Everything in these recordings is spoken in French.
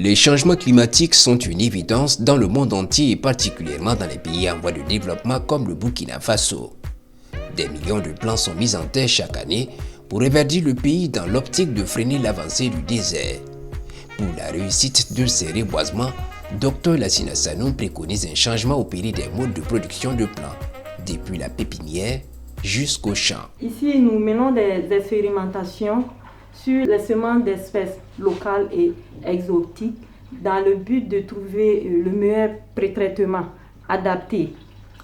Les changements climatiques sont une évidence dans le monde entier et particulièrement dans les pays en voie de développement comme le Burkina Faso. Des millions de plans sont mis en terre chaque année pour reverdir le pays dans l'optique de freiner l'avancée du désert. Pour la réussite de ces reboisements, Dr Lassina Sanoum préconise un changement opéré des modes de production de plants, depuis la pépinière jusqu'au champ. Ici, nous menons des expérimentations sur les semences d'espèces locales et exotiques dans le but de trouver le meilleur pré-traitement adapté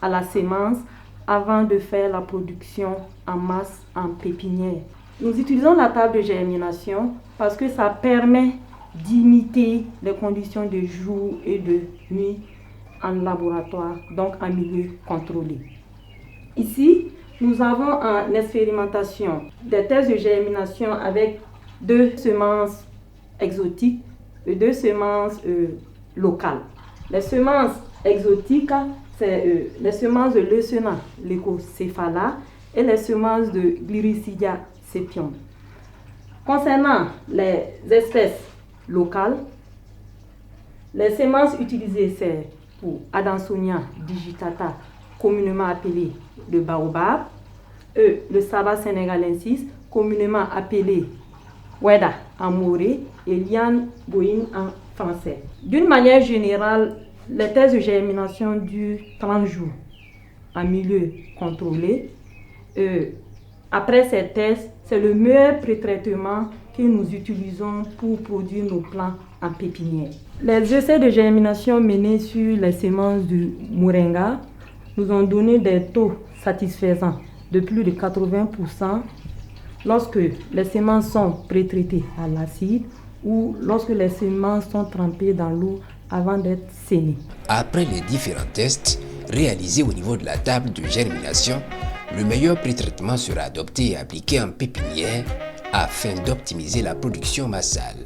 à la semence avant de faire la production en masse en pépinière. Nous utilisons la table de germination parce que ça permet d'imiter les conditions de jour et de nuit en laboratoire, donc en milieu contrôlé. Ici, nous avons en expérimentation des tests de germination avec 2 semences exotiques et 2 semences locales. Les semences exotiques, c'est les semences de Leucena leucocephala et les semences de Gliricidia sepium. Concernant les espèces locales, les semences utilisées, c'est pour Adansonia digitata, communément appelé le baobab, le Saba sénégalensis, communément appelé Weda en moré et Liane goïne en français. D'une manière générale, les tests de germination durent 30 jours en milieu contrôlé. Après ces tests, c'est le meilleur pré-traitement que nous utilisons pour produire nos plants en pépinière. Les essais de germination menés sur les semences du moringa nous ont donné des taux satisfaisants de plus de 80% lorsque les semences sont pré-traitées à l'acide ou lorsque les semences sont trempées dans l'eau avant d'être sémées. Après les différents tests réalisés au niveau de la table de germination, le meilleur pré-traitement sera adopté et appliqué en pépinière afin d'optimiser la production massale.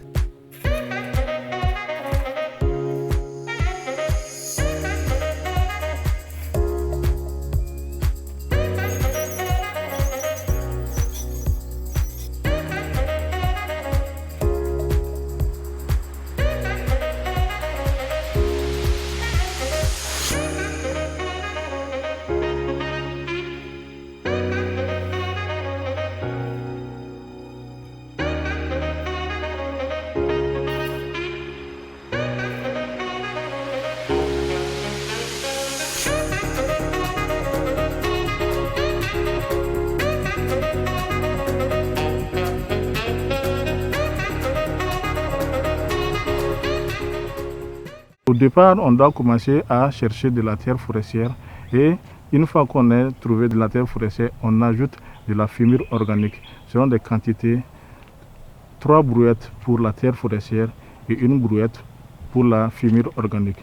Au départ, on doit commencer à chercher de la terre forestière et une fois qu'on a trouvé de la terre forestière, on ajoute de la fumure organique. Ce sont des quantités, 3 brouettes pour la terre forestière et 1 brouette pour la fumure organique.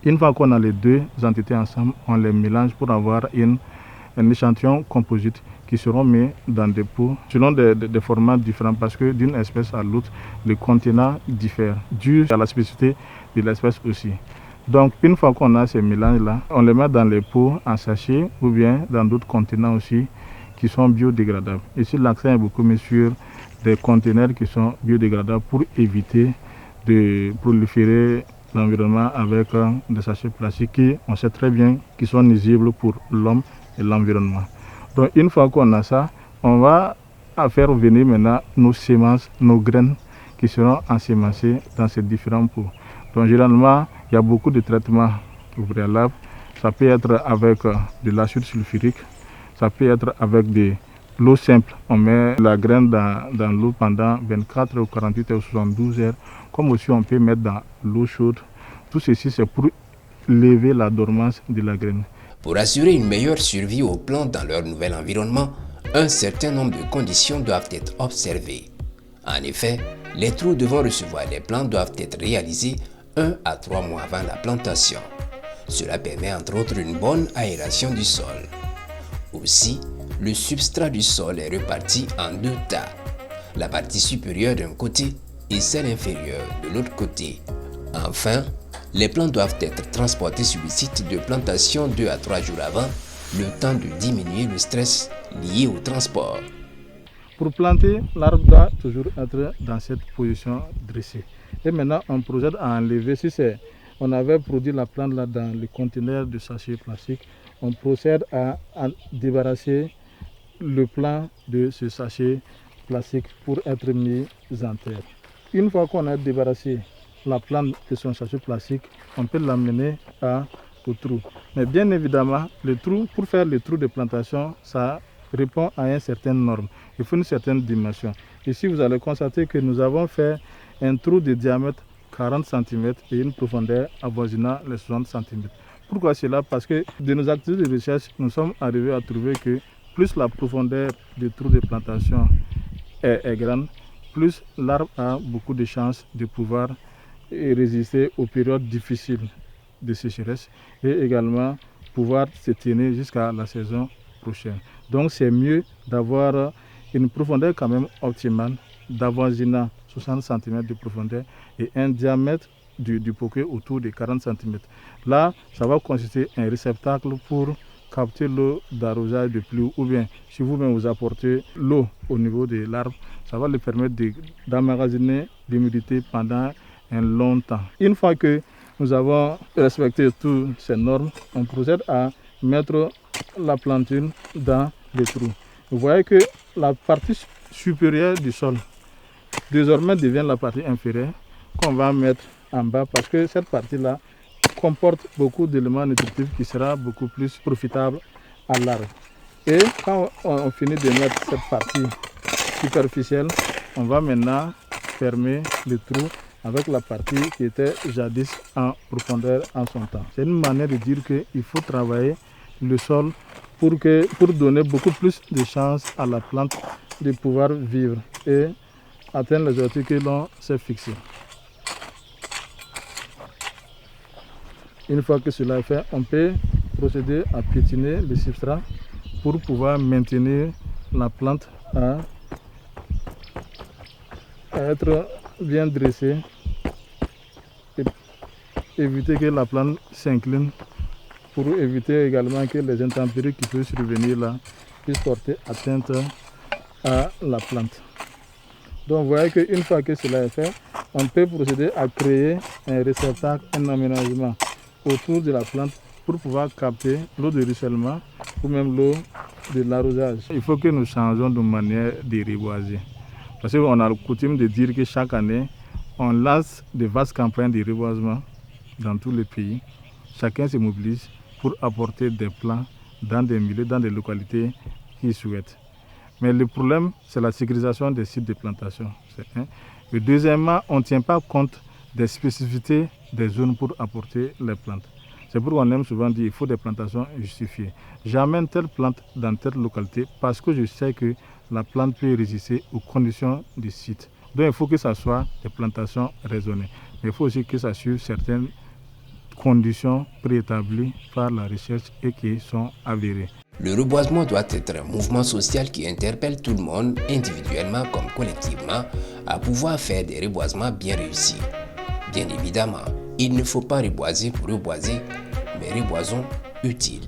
Une fois qu'on a les 2 entités ensemble, on les mélange pour avoir un échantillon composite qui seront mis dans des pots selon des formats différents parce que d'une espèce à l'autre, le contenant diffère dû à la spécificité de l'espèce aussi. Donc une fois qu'on a ces mélanges-là, on les met dans les pots en sachet ou bien dans d'autres contenants aussi qui sont biodégradables. Ici, l'accent est beaucoup mis sur des conteneurs qui sont biodégradables pour éviter de proliférer l'environnement avec des sachets plastiques qui, on sait très bien, qui sont nuisibles pour l'homme et l'environnement. Donc une fois qu'on a ça, on va faire venir maintenant nos semences, nos graines qui seront ensemencées dans ces différents pots. Donc généralement, il y a beaucoup de traitements au préalable. Ça peut être avec de l'acide sulfurique, ça peut être avec de l'eau simple. On met la graine dans l'eau pendant 24 ou 48 ou 72 heures. Comme aussi on peut mettre dans l'eau chaude. Tout ceci, c'est pour lever la dormance de la graine. Pour assurer une meilleure survie aux plantes dans leur nouvel environnement, un certain nombre de conditions doivent être observées. En effet, les trous devant recevoir les plantes doivent être réalisés 1 à 3 mois avant la plantation. Cela permet entre autres une bonne aération du sol. Aussi, le substrat du sol est réparti en 2 tas, la partie supérieure d'un côté et celle inférieure de l'autre côté. Enfin, les plantes doivent être transportées sur le site de plantation 2 à 3 jours avant, le temps de diminuer le stress lié au transport. Pour planter, l'arbre doit toujours être dans cette position dressée. Et maintenant, on procède à enlever. Si on avait produit la plante là dans le conteneur de sachet plastique, on procède à débarrasser le plant de ce sachet plastique pour être mis en terre. Une fois qu'on a débarrassé la plante de son sachet plastique, on peut l'amener au trou. Mais bien évidemment, le trou, pour faire le trou de plantation, ça répond à une certaine norme. Il faut une certaine dimension. Ici, vous allez constater que nous avons fait un trou de diamètre 40 cm et une profondeur avoisinant les 60 cm. Pourquoi cela? Parce que de nos activités de recherche, nous sommes arrivés à trouver que plus la profondeur du trou de plantation est grande, plus l'arbre a beaucoup de chances de pouvoir résister aux périodes difficiles de sécheresse et également pouvoir se tenir jusqu'à la saison prochaine. Donc c'est mieux d'avoir une profondeur quand même optimale, d'avoisinant 60 cm de profondeur et un diamètre du poquet autour de 40 cm. Là, ça va constituer un réceptacle pour capter l'eau d'arrosage de pluie, ou bien si vous-même vous apportez l'eau au niveau de l'arbre, ça va lui permettre d'emmagasiner l'humidité pendant un long temps. Une fois que nous avons respecté toutes ces normes, on procède à mettre la plantule dans le trou. Vous voyez que la partie supérieure du sol désormais devient la partie inférieure qu'on va mettre en bas parce que cette partie-là comporte beaucoup d'éléments nutritifs qui sera beaucoup plus profitable à l'arbre. Et quand on finit de mettre cette partie superficielle, on va maintenant fermer le trou avec la partie qui était jadis en profondeur en son temps. C'est une manière de dire qu'il faut travailler le sol pour donner beaucoup plus de chances à la plante de pouvoir vivre et atteindre les objectifs que l'on s'est fixés. Une fois que cela est fait, on peut procéder à piétiner le substrat pour pouvoir maintenir la plante à être bien dressée et éviter que la plante s'incline pour éviter également que les intempéries qui peuvent survenir là puissent porter atteinte à la plante. Donc vous voyez qu'une fois que cela est fait, on peut procéder à créer un réceptacle, un aménagement autour de la plante pour pouvoir capter l'eau de ruissellement ou même l'eau de l'arrosage. Il faut que nous changeons de manière de reboiser. Parce qu'on a coutume de dire que chaque année, on lance de vastes campagnes de reboisement dans tous les pays. Chacun se mobilise pour apporter des plants dans des milieux, dans des localités qu'il souhaite. Mais le problème, c'est la sécurisation des sites de plantation. Et deuxièmement, on ne tient pas compte des spécificités des zones pour apporter les plantes. C'est pourquoi on aime souvent dire qu'il faut des plantations justifiées. J'amène telle plante dans telle localité parce que je sais que la plante peut résister aux conditions du site. Donc il faut que ça soit des plantations raisonnées. Mais il faut aussi que ça suive certaines conditions préétablies par la recherche et qui sont avérées. Le reboisement doit être un mouvement social qui interpelle tout le monde, individuellement comme collectivement, à pouvoir faire des reboisements bien réussis. Bien évidemment, il ne faut pas reboiser pour reboiser, mais reboisons utile.